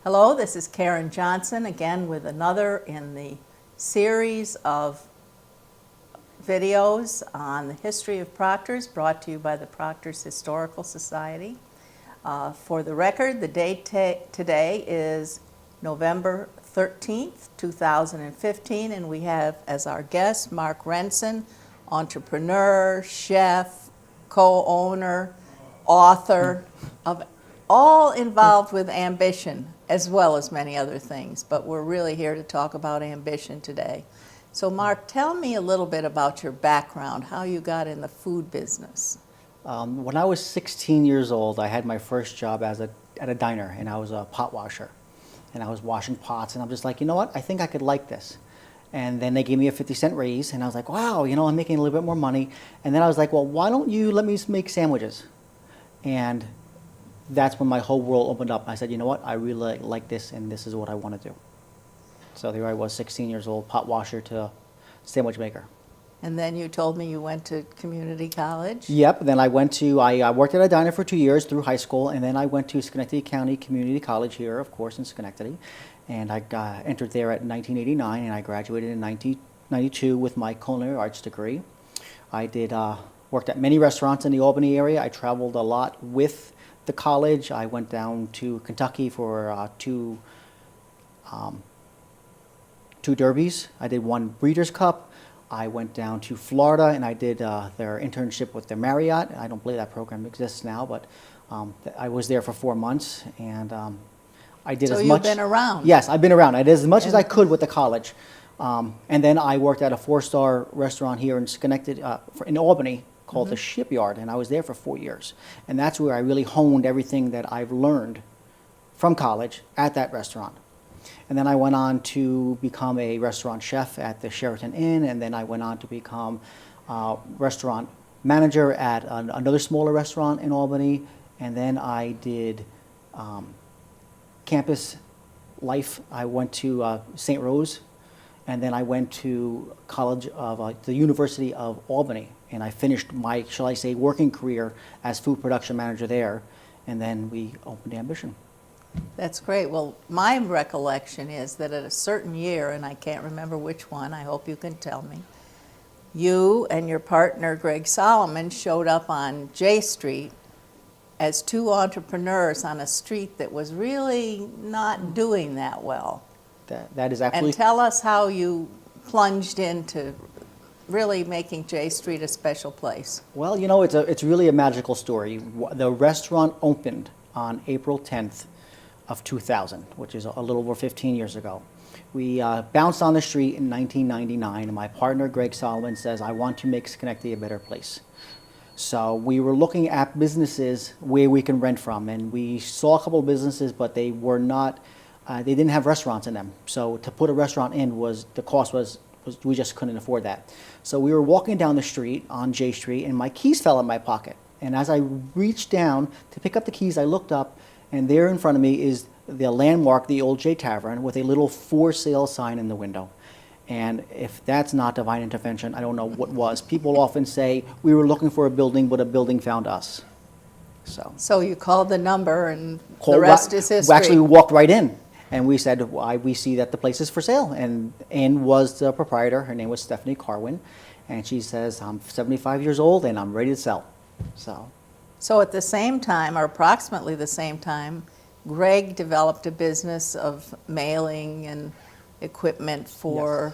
Hello, this is Karen Johnson again with another in the series of videos on the history of Proctors brought to you by the Proctors Historical Society. For the record, the date today is November 13th, 2015, and we have as our guest Marc Renson, entrepreneur, chef, co-owner, author, of all involved with ambition as well as many other things, but we're really here to talk about ambition today. So Marc, tell me a little bit about your background, how you got in the food business. When I was 16 years old, I had my first job at a diner, and I was a pot washer. And I was washing pots, and I'm just like, you know what, I think I could like this. And then they gave me a 50-cent raise, and I was like, wow, you know, I'm making a little bit more money. And then I was like, well, why don't you let me make sandwiches? And that's when my whole world opened up. I said, you know what, I really like this, and this is what I want to do. So there I was, 16 years old, pot washer to sandwich maker. And then you told me you went to community college. Yep, then I worked at a diner for 2 years through high school, and then I went to Schenectady County Community College here, of course, in Schenectady. And I entered there at 1989, and I graduated in 1992 with my culinary arts degree. I worked at many restaurants in the Albany area. I traveled a lot with the college. I went down to Kentucky for two derbies. I did one Breeders' Cup. I went down to Florida and I did their internship with the Marriott. I don't believe that program exists now, but I was there for 4 months, and I did as much. So you've been around. Yes, I've been around. I did as much as I could with the college. And then I worked at a 4-star restaurant here in Schenectady, in Albany, called the Shipyard, and I was there for 4 years. And that's where I really honed everything that I've learned from college at that restaurant. And then I went on to become a restaurant chef at the Sheraton Inn, and then I went on to become restaurant manager at another smaller restaurant in Albany. And then I did campus life. I went to St. Rose, and then I went to the University of Albany, and I finished my, shall I say, working career as food production manager there, and then we opened Ambition. That's great. Well, my recollection is that at a certain year, and I can't remember which one, I hope you can tell me, you and your partner, Greg Solomon, showed up on J Street as two entrepreneurs on a street that was really not doing that well. That is absolutely... And tell us how you plunged into really making J Street a special place. Well, you know, it's really a magical story. The restaurant opened on April 10th of 2000, which is a little over 15 years ago. We bounced on the street in 1999, and my partner, Greg Solomon, says, I want to make Schenectady a better place. So we were looking at businesses where we can rent from, and we saw a couple of businesses, but they were not, they didn't have restaurants in them. So to put a restaurant in the cost was we just couldn't afford that. So we were walking down the street on J Street, and my keys fell in my pocket. And as I reached down to pick up the keys, I looked up, and there in front of me is the landmark, the Old J Tavern, with a little for sale sign in the window. And if that's not divine intervention, I don't know what was. People often say, we were looking for a building, but a building found us. So you called the number, and the rest is history. Actually, we walked right in, and we said, we see that the place is for sale. And was the proprietor. Her name was Stephanie Carwin. And she says, I'm 75 years old, and I'm ready to sell. So at the same time, or approximately the same time, Greg developed a business of mailing and equipment for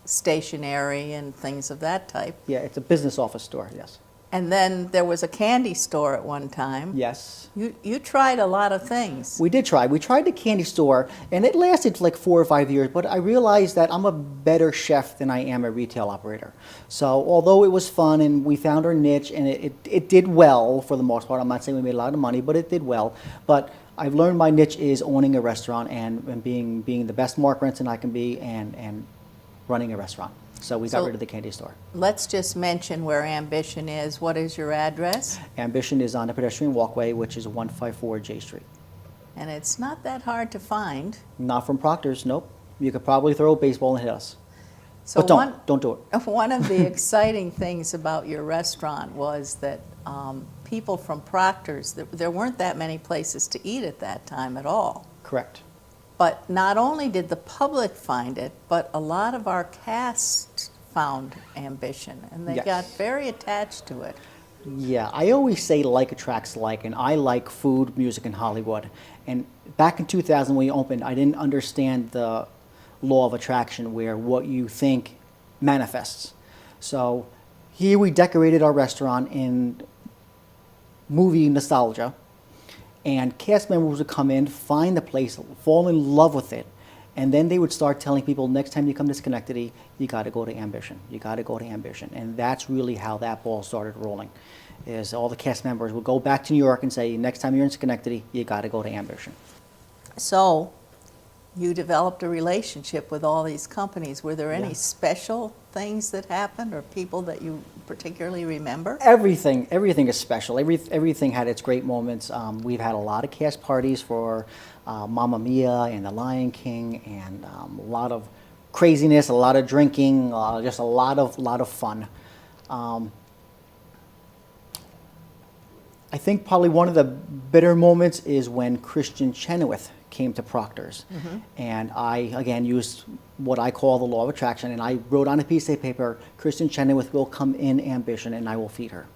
stationery and things of that type. Yeah, it's a business office store, yes. And then there was a candy store at one time. Yes. You tried a lot of things. We did try. We tried the candy store, and it lasted like 4 or 5 years, but I realized that I'm a better chef than I am a retail operator. So although it was fun and we found our niche, and it did well for the most part, I'm not saying we made a lot of money, but it did well. But I've learned my niche is owning a restaurant and being the best Marc Renson I can be and running a restaurant. So we got rid of the candy store. Let's just mention where Ambition is. What is your address? Ambition is on the pedestrian walkway, which is 154 J Street. And it's not that hard to find. Not from Proctors, nope. You could probably throw a baseball and hit us. So but don't do it. One of the exciting things about your restaurant was that people from Proctors. There weren't that many places to eat at that time at all. Correct. But not only did the public find it, but a lot of our cast found Ambition, and they Yes. got very attached to it. Yeah, I always say like attracts like, and I like food, music, and Hollywood. And back in 2000 when we opened, I didn't understand the law of attraction where what you think manifests. So here we decorated our restaurant in movie nostalgia, and cast members would come in, find the place, fall in love with it, and then they would start telling people, next time you come to Schenectady, you got to go to Ambition. You got to go to Ambition. And that's really how that ball started rolling, is all the cast members would go back to New York and say, next time you're in Schenectady, you got to go to Ambition. So you developed a relationship with all these companies. Were there any Yeah. special things that happened or people that you particularly remember? Everything is special. Everything had its great moments. We've had a lot of cast parties for Mamma Mia and The Lion King, and a lot of craziness, a lot of drinking, just a lot of fun. I think probably one of the bitter moments is when Christian Chenoweth came to Proctors. And I, again, used what I call the law of attraction, and I wrote on a piece of paper, Christian Chenoweth will come in Ambition and I will feed her.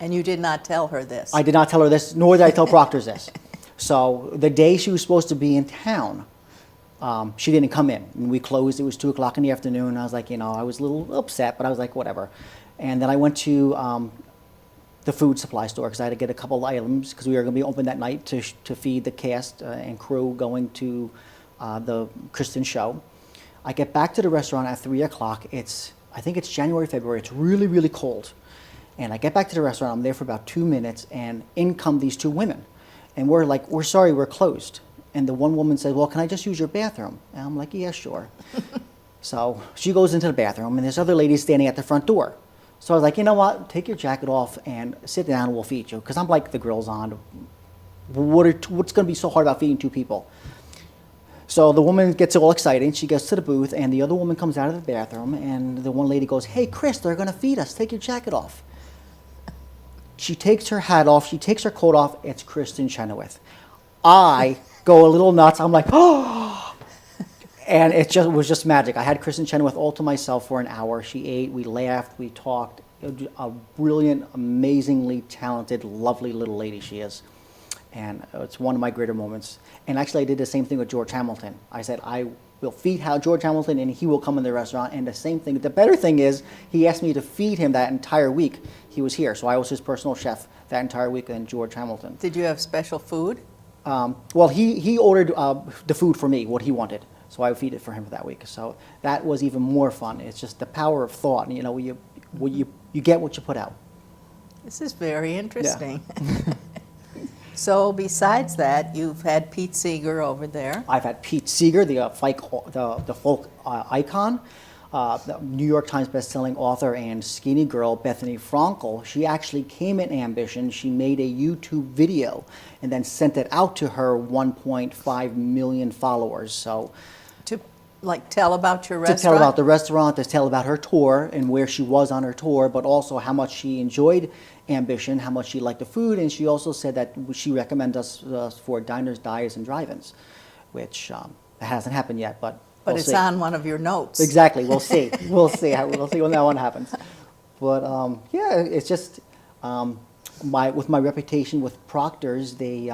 And you did not tell her this? I did not tell her this, nor did I tell Proctors this. So the day she was supposed to be in town, she didn't come in. And we closed, it was 2 o'clock in the afternoon. I was like, I was a little upset, but I was like, whatever. And then I went to the food supply store because I had to get a couple of items because we were going to be open that night to feed the cast and crew going to the Kristen show. I get back to the restaurant at 3 o'clock. I think it's January, February. It's really, really cold. And I get back to the restaurant. I'm there for about 2 minutes, and in come these 2 women. And we're like, we're sorry, we're closed. And the one woman said, well, can I just use your bathroom? And I'm like, yeah, sure. So she goes into the bathroom, and there's other ladies standing at the front door. So I was like, you know what, take your jacket off and sit down and we'll feed you. Because I'm like, the grill's on. What's going to be so hard about feeding 2 people? So the woman gets all excited. She gets to the booth, and the other woman comes out of the bathroom, and the one lady goes, hey, Chris, they're going to feed us. Take your jacket off. She takes her hat off. She takes her coat off. It's Kristen Chenoweth. I go a little nuts. I'm like, oh. And it was just magic. I had Kristen Chenoweth all to myself for an hour. She ate, we laughed, we talked. A brilliant, amazingly talented, lovely little lady she is. And it's one of my greater moments. And actually I did the same thing with George Hamilton. I said, I will feed George Hamilton and he will come in the restaurant. And the same thing, the better thing is, he asked me to feed him that entire week he was here. So I was his personal chef that entire week in George Hamilton. Did you have special food? Well, he ordered the food for me, what he wanted. So I would feed it for him for that week. So that was even more fun. It's just the power of thought. You get what you put out. This is very interesting. Yeah. So besides that, you've had Pete Seeger over there. I've had Pete Seeger, the folk icon, the New York Times bestselling author and skinny girl, Bethany Frankel. She actually came in Ambition. She made a YouTube video and then sent it out to her 1.5 million followers. So to tell about your restaurant? To tell about the restaurant, to tell about her tour and where she was on her tour, but also how much she enjoyed Ambition, how much she liked the food, and she also said that she recommended us for diners, dives, and drive-ins, which hasn't happened yet, but we'll it's see. on one of your notes. Exactly. We'll see. We'll see when that one happens. But yeah, it's just with my reputation with Proctors, they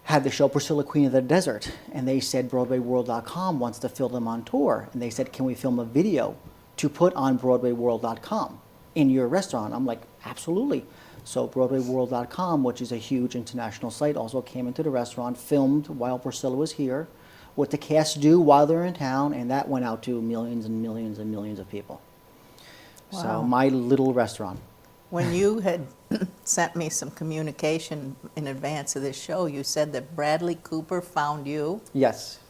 had the show Priscilla, Queen of the Desert, and they said BroadwayWorld.com wants to film them on tour, and they said, can we film a video to put on BroadwayWorld.com in your restaurant? I'm like, absolutely. So BroadwayWorld.com, which is a huge international site, also came into the restaurant, filmed while Priscilla was here, what the cast do while they're in town, and that went out to millions and millions and millions of people. Wow. So my little restaurant. When you had sent me some communication in advance of this show, you said that Bradley Cooper found you. Yes,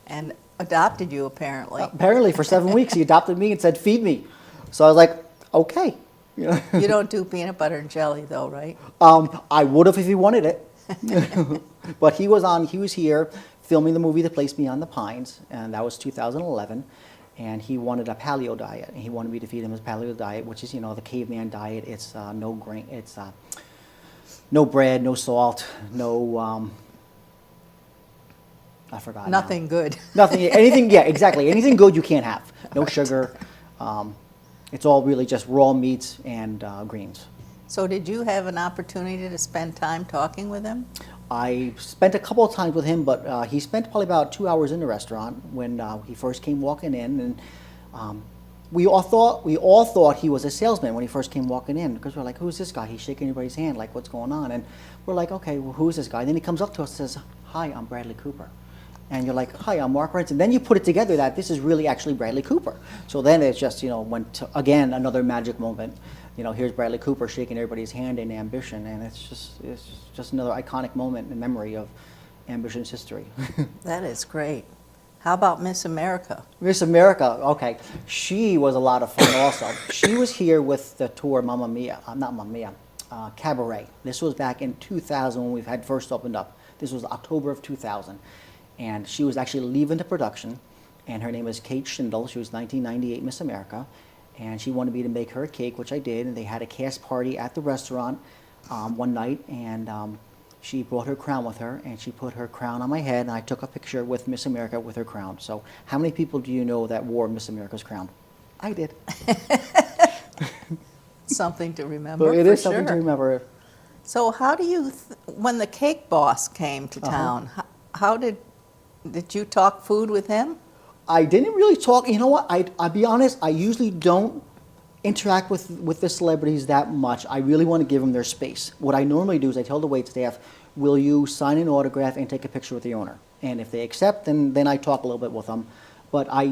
and adopted you, apparently. Apparently, for 7 weeks, he adopted me and said, feed me. So I was like, okay. You don't do peanut butter and jelly, though, right? I would have if he wanted it. But he was here filming the movie The Place Beyond the Pines, and that was 2011. and he wanted a paleo diet, and he wanted me to feed him his paleo diet, which is, the caveman diet. It's no grain, it's no bread, no salt, no, I forgot now. Nothing good. Nothing, anything, yeah, exactly. Anything good you can't have. No sugar. It's all really just raw meats and greens. So did you have an opportunity to spend time talking with him? I spent a couple of times with him, but he spent probably about 2 hours in the restaurant when he first came walking in, and we all thought he was a salesman when he first came walking in, because we're like, who's this guy? He's shaking everybody's hand, like, what's going on? And we're like, okay, well, who's this guy? Then he comes up to us and says, hi, I'm Bradley Cooper. And you're like, hi, I'm Marc Renson. Then you put it together that this is really actually Bradley Cooper. So then it's just, went to, again, another magic moment. Here's Bradley Cooper shaking everybody's hand in Ambition, and it's just another iconic moment in memory of Ambition's history. That is great. How about Miss America? Miss America, okay. She was a lot of fun also. She was here with the tour Mamma Mia, not Mamma Mia, Cabaret. This was back in 2000 when we had first opened up. This was October of 2000. And she was actually leaving the production, and her name was Kate Schindel. She was 1998 Miss America, and she wanted me to make her a cake, which I did, and they had a cast party at the restaurant one night, and she brought her crown with her, and she put her crown on my head, and I took a picture with Miss America with her crown. So how many people do you know that wore Miss America's crown? I did. Something to remember, But it for is something to sure. remember. So how do you, when the cake boss came to town, how did you talk food with him? I didn't really talk. You know what? I'll be honest. I usually don't interact with the celebrities that much. I really want to give them their space. What I normally do is I tell the wait staff, "Will you sign an autograph and take a picture with the owner?" And if they accept, then I talk a little bit with them. But I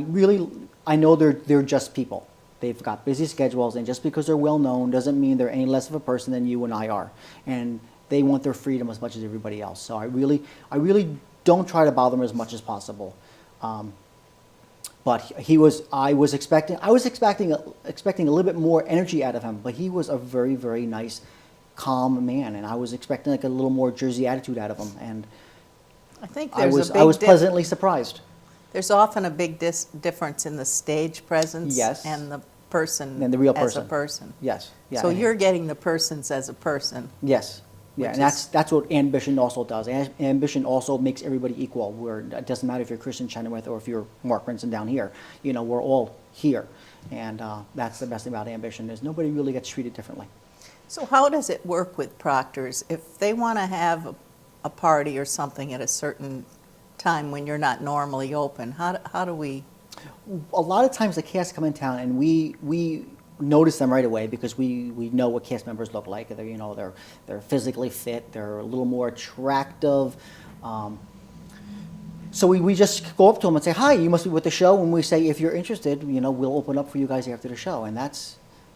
know they're just people. They've got busy schedules, and just because they're well known doesn't mean they're any less of a person than you and I are. And they want their freedom as much as everybody else. So I really don't try to bother them as much as possible. But I was expecting a little bit more energy out of him, but he was a very, very nice, calm man, and I was expecting like a little more Jersey attitude out of him, and I think I there's was pleasantly surprised. There's often a big difference in the stage presence Yes. and the person And the real as a person. person. Yes, yeah. So and- you're getting the persons as a person. Yes, yeah, which and is- that's what Ambition also does. Ambition also makes everybody equal. Where it doesn't matter if you're Christian Chenoweth or if you're Marc Renson down here. We're all here, and that's the best thing about Ambition is nobody really gets treated differently. So how does it work with Proctors? If they want to have a party or something at a certain time when you're not normally open, how do we? A lot of times the cast come in town and we notice them right away because we know what cast members look like. They're physically fit. They're a little more attractive. So we just go up to them and say, "Hi, you must be with the show." And we say, "If you're interested, we'll open up for you guys after the show." And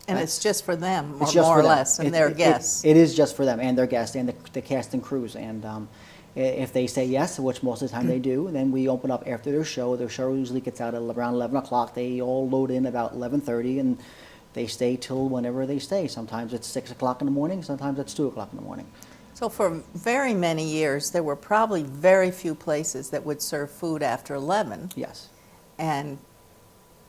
It's just for them, it's just more for or them. less, and their guests. It is just for them and their guests and the cast and crews. And if they say yes, which most of the time they do, then we open up after their show. Their show usually gets out at around 11 o'clock. They all load in about 11:30, and they stay till whenever they stay. Sometimes it's 6 o'clock in the morning. Sometimes it's 2 o'clock in the morning. So for very many years, there were probably very few places that would serve food after 11. Yes. And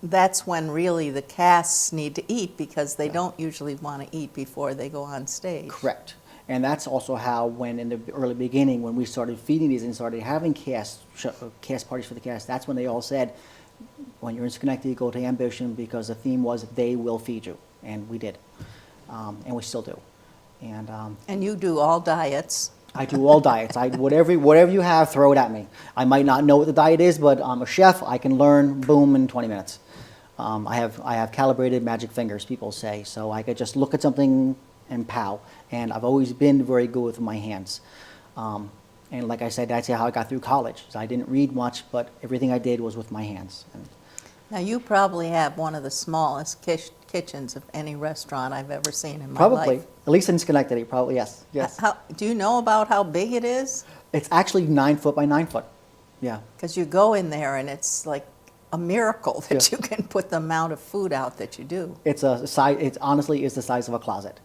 that's when really the casts need to eat because they don't usually want to eat before they go on stage. Correct. And that's also how, when in the early beginning, when we started feeding these and started having cast parties for the cast, that's when they all said, when you're in Schenectady, go to Ambition, because the theme was they will feed you. And we did. And we still do. And you do all diets. I do all diets. Whatever you have, throw it at me. I might not know what the diet is, but I'm a chef. I can learn, boom, in 20 minutes. I have calibrated magic fingers, people say, so I could just look at something and pow. And I've always been very good with my hands. And like I said, that's how I got through college. So I didn't read much, but everything I did was with my hands. Now, you probably have one of the smallest kitchens of any restaurant I've ever seen in my Probably, life. at least in Schenectady, probably, yes. Yes. Do you know about how big it is? It's actually 9 foot by 9 foot. Yeah. Because you go in there and it's like a miracle that Yeah. you can put the amount of food out that you do. It honestly is the size of a closet.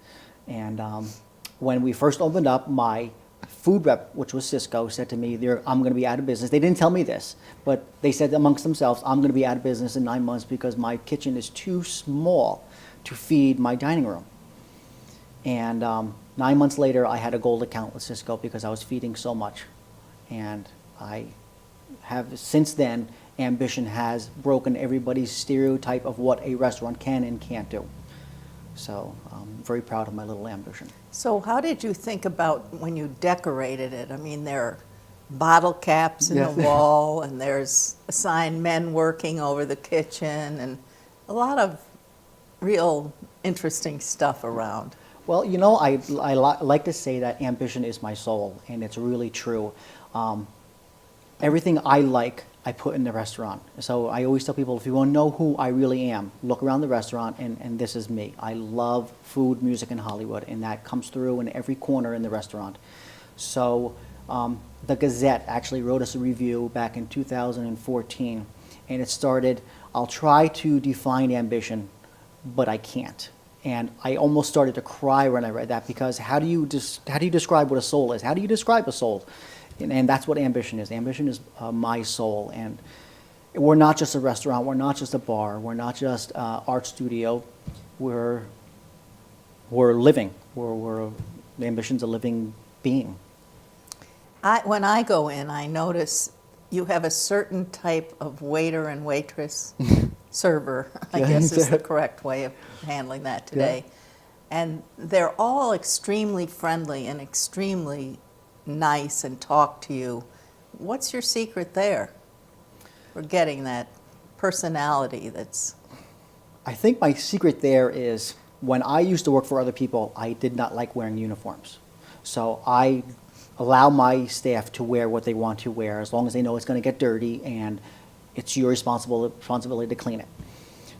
And when we first opened up, my food rep, which was Cisco, said to me, I'm going to be out of business. They didn't tell me this, but they said amongst themselves, I'm going to be out of business in 9 months because my kitchen is too small to feed my dining room. And 9 months later, I had a gold account with Cisco because I was feeding so much. And I have, since then, Ambition has broken everybody's stereotype of what a restaurant can and can't do. So I'm very proud of my little Ambition. So how did you think about when you decorated it? I mean, there are bottle caps in Yes. the wall, and there's assigned men working over the kitchen, and a lot of real interesting stuff around. Well, you know, I like to say that ambition is my soul, and it's really true. Everything I like, I put in the restaurant. So I always tell people, if you want to know who I really am, look around the restaurant, and this is me. I love food, music, and Hollywood, and that comes through in every corner in the restaurant. So the Gazette actually wrote us a review back in 2014, and it started, I'll try to define ambition, but I can't. And I almost started to cry when I read that, because how do you describe what a soul is? How do you describe a soul? And that's what ambition is. Ambition is my soul. And we're not just a restaurant. We're not just a bar. We're not just art studio. We're living. Ambition's a living being. When I go in, I notice you have a certain type of waiter and waitress, server, I guess is the correct way of handling that today. Yeah. And they're all extremely friendly and extremely nice and talk to you. What's your secret there for getting that personality that's... I think my secret there is, when I used to work for other people, I did not like wearing uniforms. So I allow my staff to wear what they want to wear, as long as they know it's going to get dirty and it's your responsibility to clean it.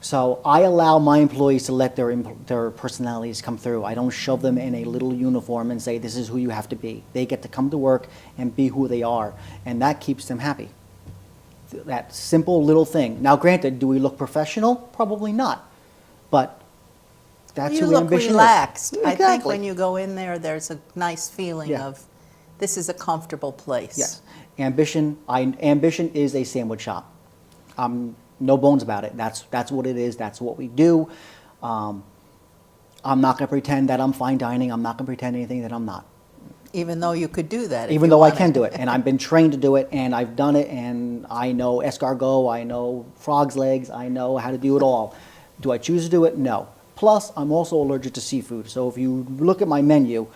So I allow my employees to let their personalities come through. I don't shove them in a little uniform and say, this is who you have to be. They get to come to work and be who they are, and that keeps them happy. That simple little thing. Now granted, do we look professional? Probably not. But that's you who look ambition relaxed. is. I Exactly. think when you go in there, there's a nice feeling Yeah. of, this is a comfortable place. Yes. Ambition is a sandwich shop. No bones about it. That's what it is. That's what we do. I'm not going to pretend that I'm fine dining. I'm not going to pretend anything that I'm not. Even though you could do that. Even though I can do it, and I've been trained to do it, and I've done it, and I know escargot, I know frog's legs, I know how to do it all. Do I choose to do it? No. Plus, I'm also allergic to seafood. So if you look at my menu,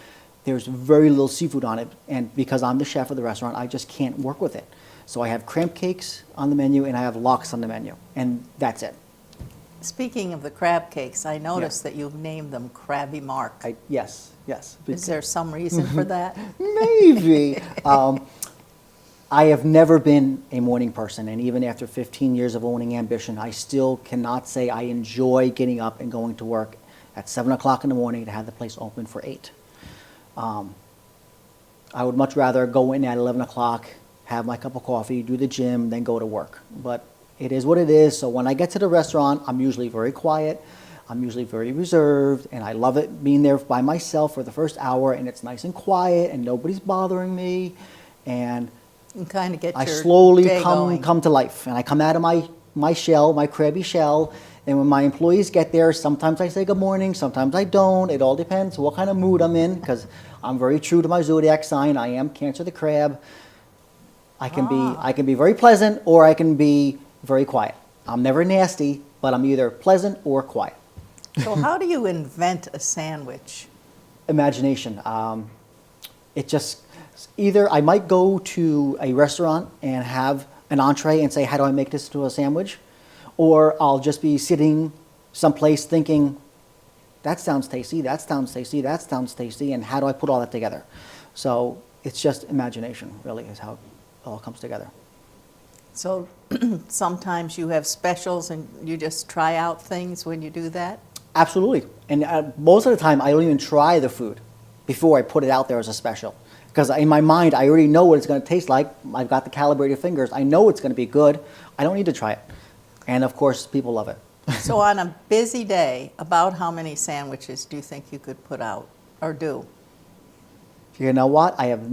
there's very little seafood on it, and because I'm the chef of the restaurant, I just can't work with it. So I have crab cakes on the menu, and I have lox on the menu, and that's it. Speaking of the crab cakes, I noticed that you've named them Krabby Marc. Yes. Is there some reason for that? Maybe. I have never been a morning person, and even after 15 years of owning Ambition, I still cannot say I enjoy getting up and going to work at 7 o'clock in the morning to have the place open for 8. I would much rather go in at 11 o'clock, have my cup of coffee, do the gym, then go to work. But it is what it is, so when I get to the restaurant, I'm usually very quiet, I'm usually very reserved, and I love it being there by myself for the first hour, and it's nice and quiet, and nobody's bothering me, and You kind of get I your slowly day going. come to life, and I come out of my shell, my crabby shell, and when my employees get there, sometimes I say good morning, sometimes I don't. It all depends what kind of mood I'm in, because I'm very true to my zodiac sign. I am Cancer the Crab. I can be very pleasant, or I can be very quiet. I'm never nasty, but I'm either pleasant or quiet. So how do you invent a sandwich? Imagination. It just, either I might go to a restaurant and have an entree and say, how do I make this into a sandwich? Or I'll just be sitting someplace thinking, that sounds tasty, that sounds tasty, that sounds tasty, and how do I put all that together? So it's just imagination, really, is how it all comes together. So sometimes you have specials and you just try out things when you do that? Absolutely. And most of the time, I don't even try the food before I put it out there as a special. Because in my mind, I already know what it's going to taste like. I've got the calibrated fingers. I know it's going to be good. I don't need to try it. And of course, people love it. So on a busy day, about how many sandwiches do you think you could put out or do? You know what? I have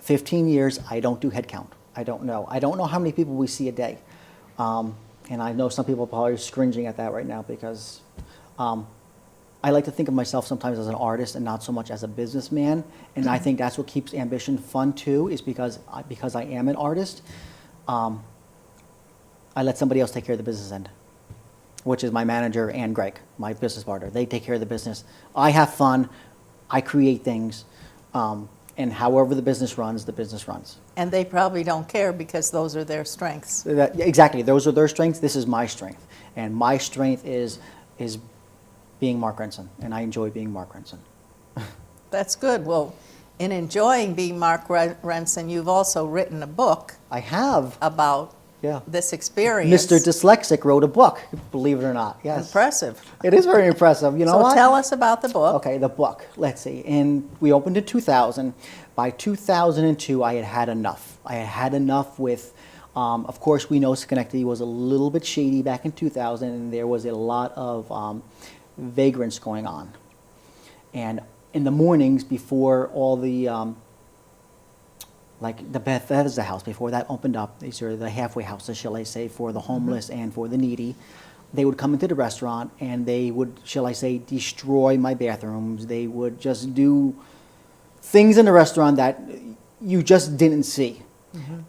15 years. I don't do head count. I don't know. I don't know how many people we see a day. And I know some people are probably cringing at that right now because I like to think of myself sometimes as an artist and not so much as a businessman. And I think that's what keeps ambition fun too, is because I am an artist. I let somebody else take care of the business end, which is my manager and Greg, my business partner. They take care of the business. I have fun. I create things. And however the business runs, the business runs. And they probably don't care because those are their strengths. Exactly. Those are their strengths. This is my strength. And my strength is being Marc Renson. And I enjoy being Marc Renson. That's good. Well, in enjoying being Marc Renson, you've also written a book I have. about Yeah. this experience. Mr. Dyslexic wrote a book, believe it or not. Yes. Impressive. It is very impressive. You know So what? tell us about the book. Okay, the book. Let's see. We opened in 2000. By 2002, I had had enough. I had had enough with, of course, we know Schenectady was a little bit shady back in 2000, and there was a lot of vagrants going on. And in the mornings before all the, like the Bethesda house, before that opened up, these are the halfway houses, shall I say, for the homeless and for the needy. They would come into the restaurant and they would, shall I say, destroy my bathrooms. They would just do things in the restaurant that you just didn't see.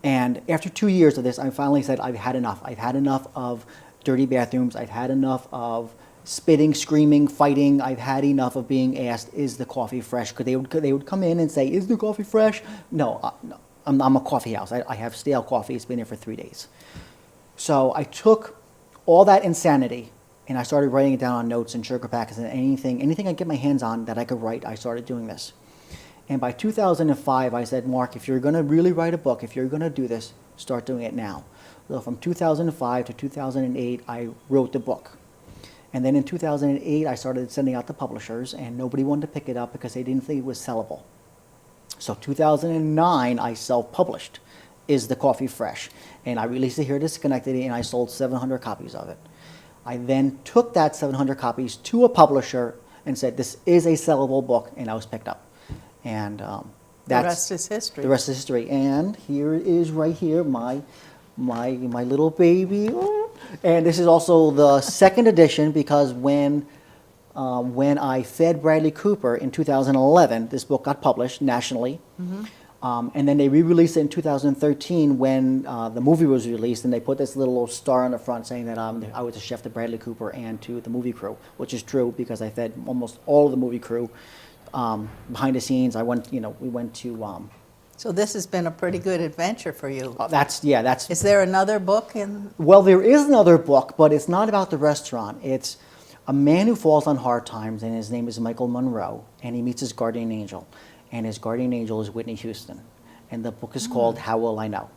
And after 2 years of this, I finally said, I've had enough. I've had enough of dirty bathrooms. I've had enough of spitting, screaming, fighting. I've had enough of being asked, is the coffee fresh? Because they would come in and say, is the coffee fresh? No, I'm a coffee house. I have stale coffee. It's been there for 3 days. So I took all that insanity and I started writing it down on notes and sugar packets and anything I get my hands on that I could write, I started doing this. And by 2005, I said, Marc, if you're going to really write a book, if you're going to do this, start doing it now. So from 2005 to 2008, I wrote the book. And then in 2008, I started sending out to publishers, and nobody wanted to pick it up because they didn't think it was sellable. So 2009, I self-published Is the Coffee Fresh? And I released it here to Schenectady, and I sold 700 copies of it. I then took that 700 copies to a publisher and said, this is a sellable book, and I was picked up. And The that's rest is history. the rest is history. And here is right here my little baby. And this is also the second edition because when I fed Bradley Cooper in 2011, this book got published nationally. And then they re-released it in 2013 when the movie was released, and they put this little star on the front saying that I was a chef to Bradley Cooper and to the movie crew, which is true because I fed almost all of the movie crew. Behind the scenes, we went to. So this has been a pretty good adventure for you. That's. Is there another book in? Well, there is another book, but it's not about the restaurant. It's a man who falls on hard times, and his name is Michael Monroe, and he meets his guardian angel, and his guardian angel is Whitney Houston, and the book is called How Will I Know?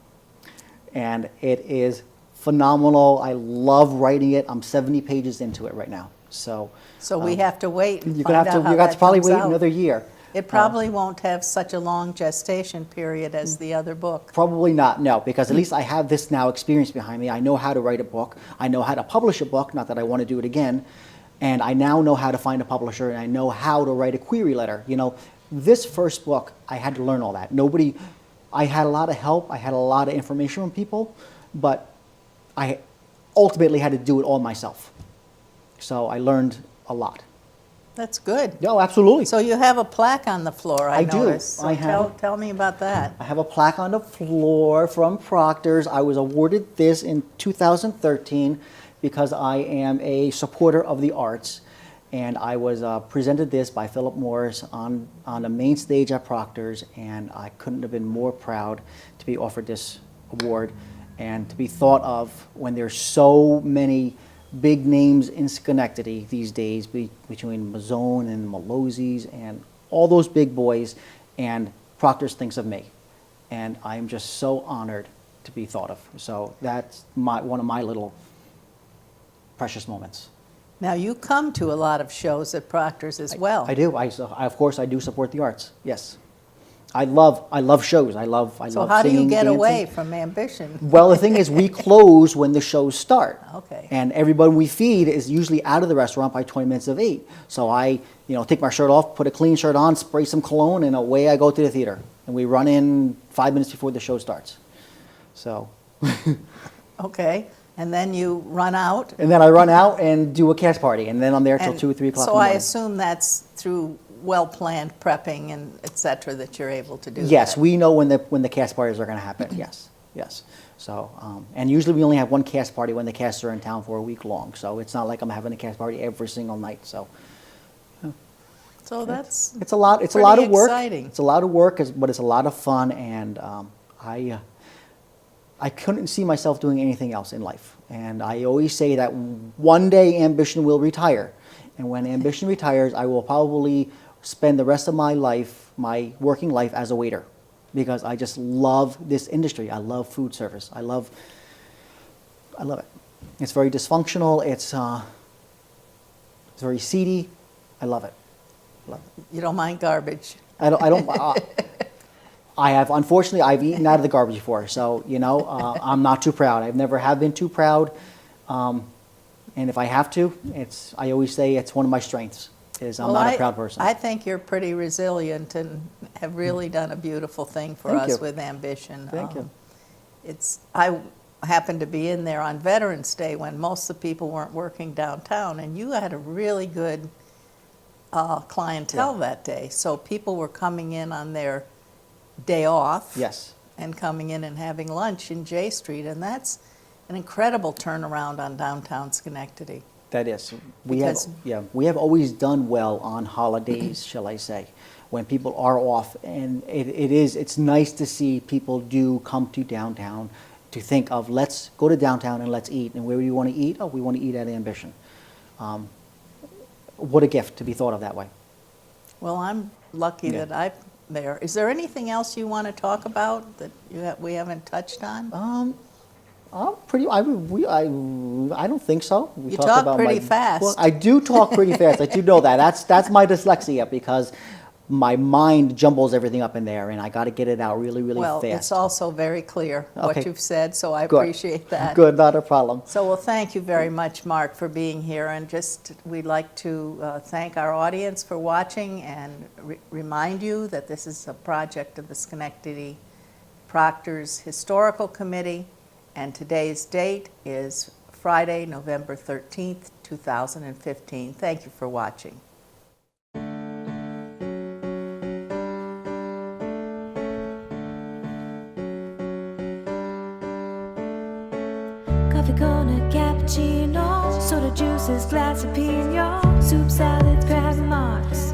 And it is phenomenal. I love writing it. I'm 70 pages into it right now. So we have to wait and you find out how got to that probably comes wait out. another year. It probably won't have such a long gestation period as the other book. Probably not, no, because at least I have this now experience behind me. I know how to write a book. I know how to publish a book, not that I want to do it again. And I now know how to find a publisher, and I know how to write a query letter. You know, this first book, I had to learn all that. I had a lot of help. I had a lot of information from people, but I ultimately had to do it all myself. So I learned a lot. That's good. No, absolutely. So you have a plaque on the floor, I do. noticed. So I have. Tell me about that. I have a plaque on the floor from Proctors. I was awarded this in 2013 because I am a supporter of the arts. And I was presented this by Philip Morris on the main stage at Proctors, and I couldn't have been more proud to be offered this award and to be thought of when there's so many big names in Schenectady these days, between Mazzone and Malozzi's and all those big boys, and Proctors thinks of me. And I'm just so honored to be thought of. So that's one of my little precious moments. Now, you come to a lot of shows at Proctors as well. I do. Of course, I do support the arts. Yes. I love shows. I love So how do you singing, get dancing. away from ambition? Well, the thing is, we close when the shows start. Okay. And everybody we feed is usually out of the restaurant by 20 minutes of 8. So I, take my shirt off, put a clean shirt on, spray some cologne, and away I go to the theater. And we run in 5 minutes before the show starts. So. Okay, and then you run out. And then I run out and do a cast party, and then I'm there till and 2 or 3 o'clock in So the I morning. assume that's through well-planned prepping and et cetera that you're able to do Yes, that. we know when the cast parties are going to happen. Yes. So, and usually we only have one cast party when the casts are in town for a week long. So it's not like I'm having a cast party every single night. So So that's it's a lot. It's a pretty lot of work. exciting. It's a lot of work, but it's a lot of fun, and I couldn't see myself doing anything else in life. And I always say that one day ambition will retire, and when ambition retires, I will probably spend the rest of my life, my working life, as a waiter, because I just love this industry. I love food service. I love it. It's very dysfunctional. It's very seedy. I love it. You don't mind garbage. I don't. Unfortunately, I've eaten out of the garbage before, so I'm not too proud. I've never have been too proud, and if I have to, I always say it's one of my strengths. Is I'm not a proud person. I think you're pretty resilient and have really done a beautiful thing for Thank us you. with ambition. Thank you. I happened to be in there on Veterans Day when most of the people weren't working downtown, and you had a really good clientele that day. So people were coming in on their day off. Yes. And coming in and having lunch in J Street, and that's an incredible turnaround on downtown Schenectady. That is. We have always done well on holidays, shall I say, when people are off, and it's nice to see people do come to downtown to think of, let's go to downtown and let's eat. And where do you want to eat? Oh, we want to eat at Ambition. What a gift to be thought of that way. Well, I'm lucky that I'm there. Is there anything else you want to talk about that we haven't touched on? I don't think so. You talk pretty fast. Well, I do talk pretty fast. I do know that. That's my dyslexia, because my mind jumbles everything up in there, and I got to get it out really, really Well, fast. it's also very clear what Okay. you've said, so I Good. appreciate that. Good, not a problem. So, well, thank you very much, Mark, for being here, and we'd like to thank our audience for watching and remind you that this is a project of the Schenectady Proctors Historical Committee, and today's date is Friday, November 13th, 2015. Thank you for watching. Coffee corner, cappuccino, soda juices, glass of pino, soup, salads, crabs, and marks.